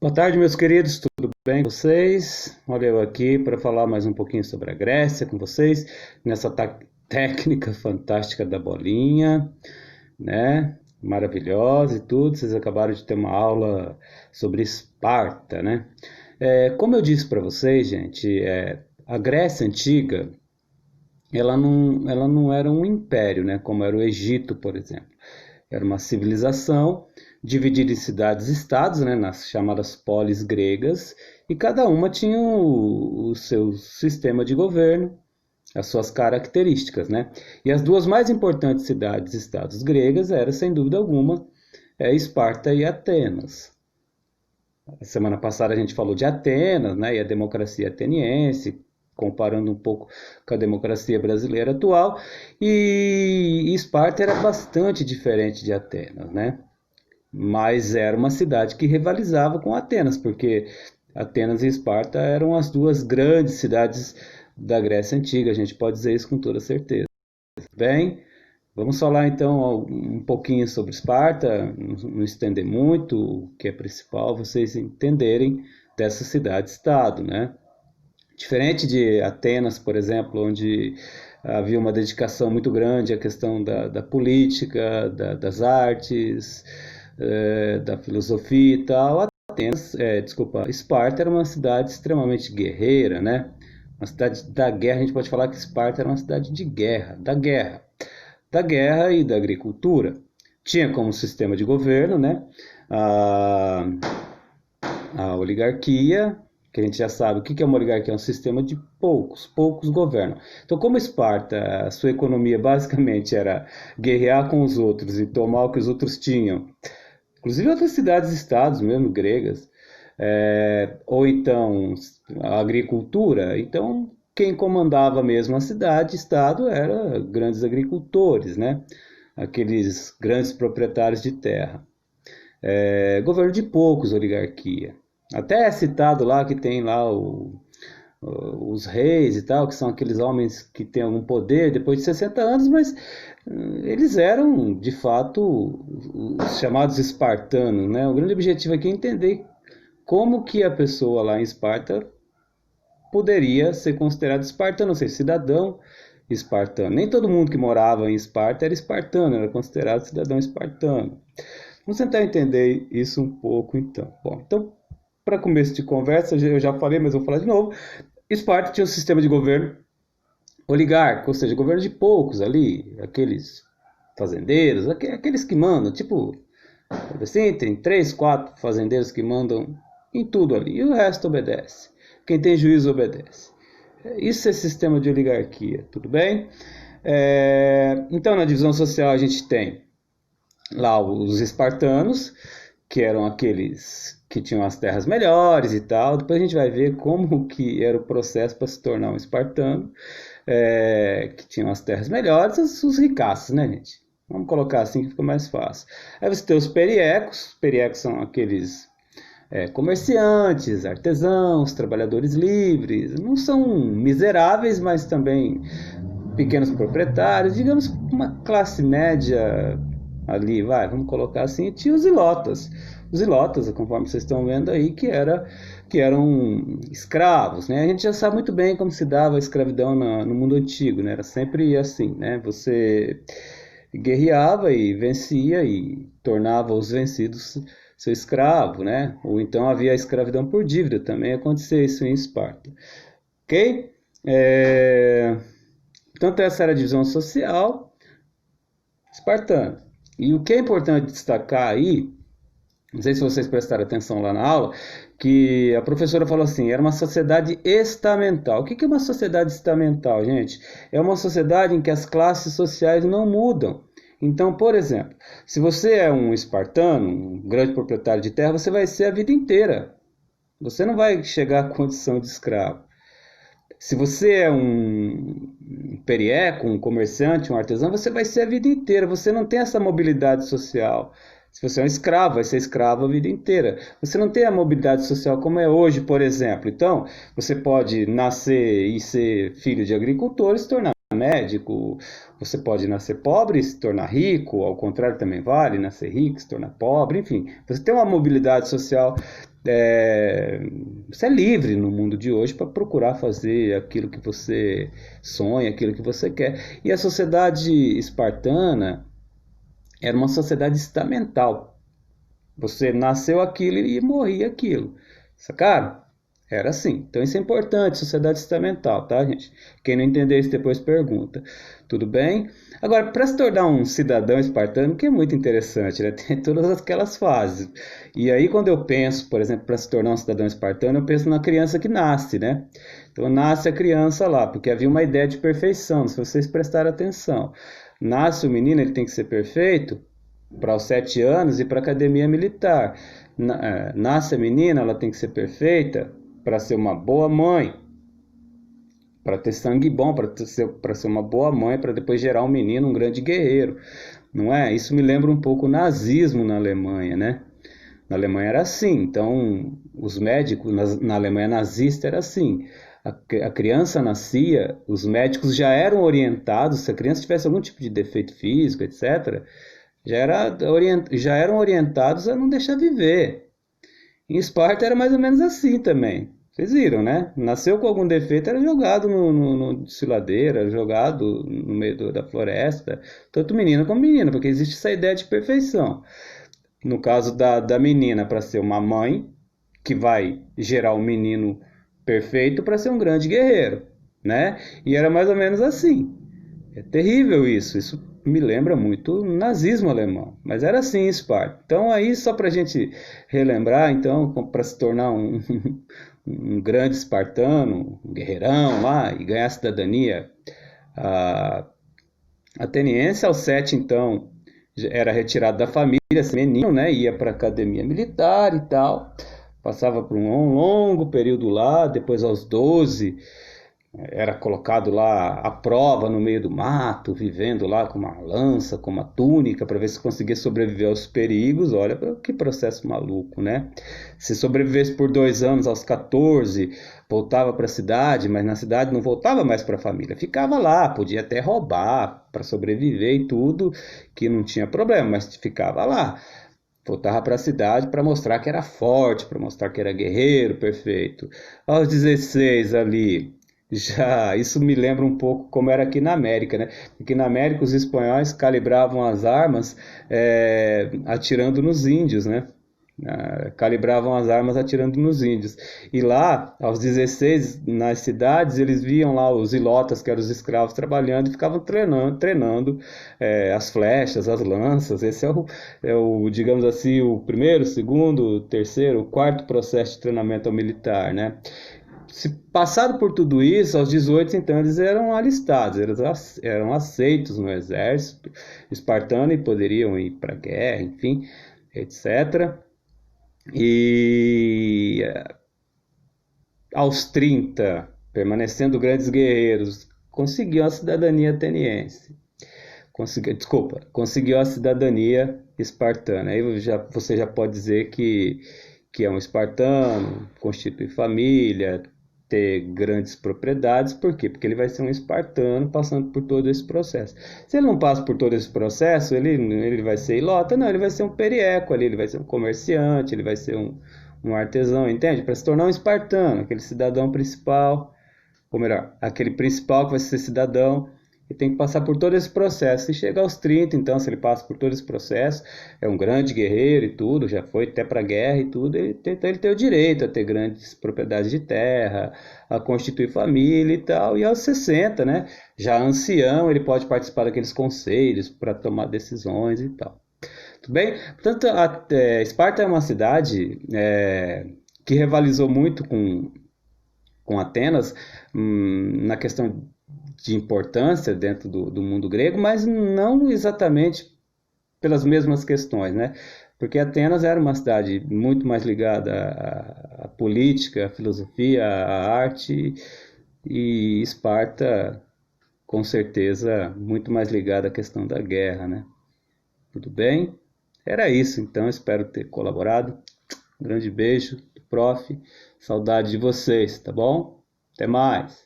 Boa tarde, meus queridos, tudo bem com vocês? Olha eu aqui para falar mais um pouquinho sobre a Grécia com vocês, nessa técnica fantástica da bolinha, né? Maravilhosa e tudo. Vocês acabaram de ter uma aula sobre Esparta, né? Como eu disse para vocês, gente, a Grécia Antiga, ela não era um império, né? Como era o Egito, por exemplo. Era uma civilização dividida em cidades-estados, né, nas chamadas polis gregas, e cada uma tinha o seu sistema de governo, as suas características, né? E as duas mais importantes cidades-estados gregas eram, sem dúvida alguma, Esparta e Atenas. A semana passada a gente falou de Atenas, né, e a democracia ateniense, comparando um pouco com a democracia brasileira atual, e Esparta era bastante diferente de Atenas, né? Mas era uma cidade que rivalizava com Atenas, porque Atenas e Esparta eram as duas grandes cidades da Grécia Antiga, a gente pode dizer isso com toda certeza. Bem, vamos falar então um pouquinho sobre Esparta, não estender muito, o que é principal vocês entenderem dessa cidade-estado, né? Diferente de Atenas, por exemplo, onde havia uma dedicação muito grande à questão da política, das artes, da filosofia e tal. Esparta era uma cidade extremamente guerreira, né? Uma cidade da guerra. A gente pode falar que Esparta era uma cidade de guerra, da guerra e da agricultura. Tinha como sistema de governo, né, a, a oligarquia, que a gente já sabe o que é uma oligarquia, é um sistema de poucos governam. Então, como Esparta, a sua economia basicamente era guerrear com os outros e tomar o que os outros tinham, inclusive outras cidades-estados mesmo, gregas, ou então a agricultura, então quem comandava mesmo a cidade-estado eram grandes agricultores, né? Aqueles grandes proprietários de terra. Governo de poucos, oligarquia. Até é citado lá que tem lá os reis e tal, que são aqueles homens que têm algum poder depois de 60 anos, mas eles eram, de fato, os chamados espartanos, né? O grande objetivo aqui é entender como que a pessoa lá em Esparta poderia ser considerado espartano, ou seja, cidadão espartano. Nem todo mundo que morava em Esparta era espartano, era considerado cidadão espartano. Vamos tentar entender isso um pouco então. Bom, então, para começo de conversa, eu já falei, mas vou falar de novo. Esparta tinha um sistema de governo oligárquico, ou seja, governo de poucos ali, aqueles fazendeiros, aqueles que mandam, tipo, assim, tem 3, 4 fazendeiros que mandam em tudo ali, e o resto obedece. Quem tem juízo obedece. Isso é sistema de oligarquia, tudo bem? Então, na divisão social a gente tem lá os espartanos, que eram aqueles que tinham as terras melhores e tal. Depois a gente vai ver como que era o processo para se tornar um espartano, que tinham as terras melhores, os ricaços, né, gente? Vamos colocar assim que fica mais fácil. Aí você tem os periecos são aqueles comerciantes, artesãos, trabalhadores livres, não são miseráveis, mas também pequenos proprietários, digamos uma classe média ali, vamos colocar assim. E tinha os ilotas, conforme vocês estão vendo aí, que eram escravos, né? A gente já sabe muito bem como se dava a escravidão no mundo antigo, né? Era sempre assim, né? Você guerreava e vencia e tornava os vencidos seu escravo, né? Ou então havia a escravidão por dívida, também acontecia isso em Esparta. Ok? Portanto, essa era a divisão social espartana. E o que é importante destacar aí, não sei se vocês prestaram atenção lá na aula, que a professora falou assim, era uma sociedade estamental. O que é uma sociedade estamental, gente? É uma sociedade em que as classes sociais não mudam. Então, por exemplo, se você é um espartano, um grande proprietário de terra, você vai ser a vida inteira. Você não vai chegar à condição de escravo. Se você é um perieco, um comerciante, um artesão, você vai ser a vida inteira. Você não tem essa mobilidade social. Se você é um escravo, vai ser escravo a vida inteira. Você não tem a mobilidade social como é hoje, por exemplo. Então, você pode nascer e ser filho de agricultor e se tornar médico. Você pode nascer pobre e se tornar rico. Ao contrário também vale, nascer rico e se tornar pobre. Enfim, você tem uma mobilidade social você é livre no mundo de hoje para procurar fazer aquilo que você sonha, aquilo que você quer. E a sociedade espartana era uma sociedade estamental. Você nasceu aquilo e morria aquilo. Sacaram? Era assim. Então isso é importante, sociedade estamental, tá, gente? Quem não entender isso depois pergunta. Tudo bem? Agora, para se tornar um cidadão espartano, que é muito interessante, né? Tem todas aquelas fases. E aí, quando eu penso, por exemplo, para se tornar um cidadão espartano, eu penso na criança que nasce, né? Então, nasce a criança lá, porque havia uma ideia de perfeição, se vocês prestarem atenção. Nasce o menino, ele tem que ser perfeito para os 7 anos e para a academia militar. Nasce a menina, ela tem que ser perfeita para ser uma boa mãe, para ter sangue bom, para ser uma boa mãe, para depois gerar um menino, um grande guerreiro, não é? Isso me lembra um pouco o nazismo na Alemanha, né? Na Alemanha era assim, então os médicos, na Alemanha nazista era assim, a criança nascia, os médicos já eram orientados, se a criança tivesse algum tipo de defeito físico, etc., já eram orientados a não deixar viver. Em Esparta era mais ou menos assim também. Vocês viram, né? Nasceu com algum defeito, era jogado no desfiladeira, jogado no meio da floresta, tanto menina como menina, porque existe essa ideia de perfeição. No caso da menina, para ser uma mãe, que vai gerar um menino perfeito para ser um grande guerreiro, né? E era mais ou menos assim. É terrível isso. Isso me lembra muito o nazismo alemão. Mas era assim em Esparta. Então aí, só para a gente relembrar, então, para se tornar um grande espartano, um guerreirão lá, e ganhar a cidadania a ateniense, aos 7, então, era retirado da família, esse menino, né? Ia para a academia militar e tal. Passava por um longo período lá, depois aos 12 era colocado lá à prova no meio do mato, vivendo lá com uma lança, com uma túnica, para ver se conseguia sobreviver aos perigos. Olha que processo maluco, né? Se sobrevivesse por 2 anos, aos 14, voltava para a cidade, mas na cidade não voltava mais para a família, ficava lá, podia até roubar para sobreviver e tudo, que não tinha problema, mas ficava lá. Voltava para a cidade para mostrar que era forte, para mostrar que era guerreiro, perfeito. Aos 16 ali, já, isso me lembra um pouco como era aqui na América, né? Aqui na América os espanhóis calibravam as armas atirando nos índios, né? Calibravam as armas atirando nos índios. E lá, aos 16, nas cidades, eles viam lá os ilotas, que eram os escravos, trabalhando e ficavam treinando as flechas, as lanças. Esse digamos assim, o primeiro, o segundo, o terceiro, o quarto processo de treinamento militar, né? Se passado por tudo isso, aos 18, então, eles eram alistados, eram aceitos no exército espartano e poderiam ir para a guerra, enfim, etc. E aos 30, permanecendo grandes guerreiros, conseguiu a cidadania ateniense. Conseguiu a cidadania espartana. Aí você já pode dizer que é um espartano, constitui família, ter grandes propriedades. Por quê? Porque ele vai ser um espartano passando por todo esse processo. Se ele não passa por todo esse processo, ele vai ser ilota? Não, ele vai ser um perieco ali, ele vai ser um comerciante, ele vai ser um artesão, entende? Para se tornar um espartano, aquele cidadão principal, ou melhor, aquele principal que vai ser cidadão, ele tem que passar por todo esse processo. Se chega aos 30, então, se ele passa por todo esse processo, é um grande guerreiro e tudo, já foi até para a guerra e tudo, então ele tem o direito a ter grandes propriedades de terra, a constituir família e tal. E aos 60, né, já ancião, ele pode participar daqueles conselhos para tomar decisões e tal. Tudo bem? Portanto, Esparta é uma cidade que rivalizou muito com Atenas na questão de importância dentro do mundo grego, mas não exatamente pelas mesmas questões, né? Porque Atenas era uma cidade muito mais ligada à política, à filosofia, à arte, e Esparta, com certeza, muito mais ligada à questão da guerra, né? Tudo bem? Era isso, então, espero ter colaborado. Um grande beijo, prof. Saudade de vocês, tá bom? Até mais!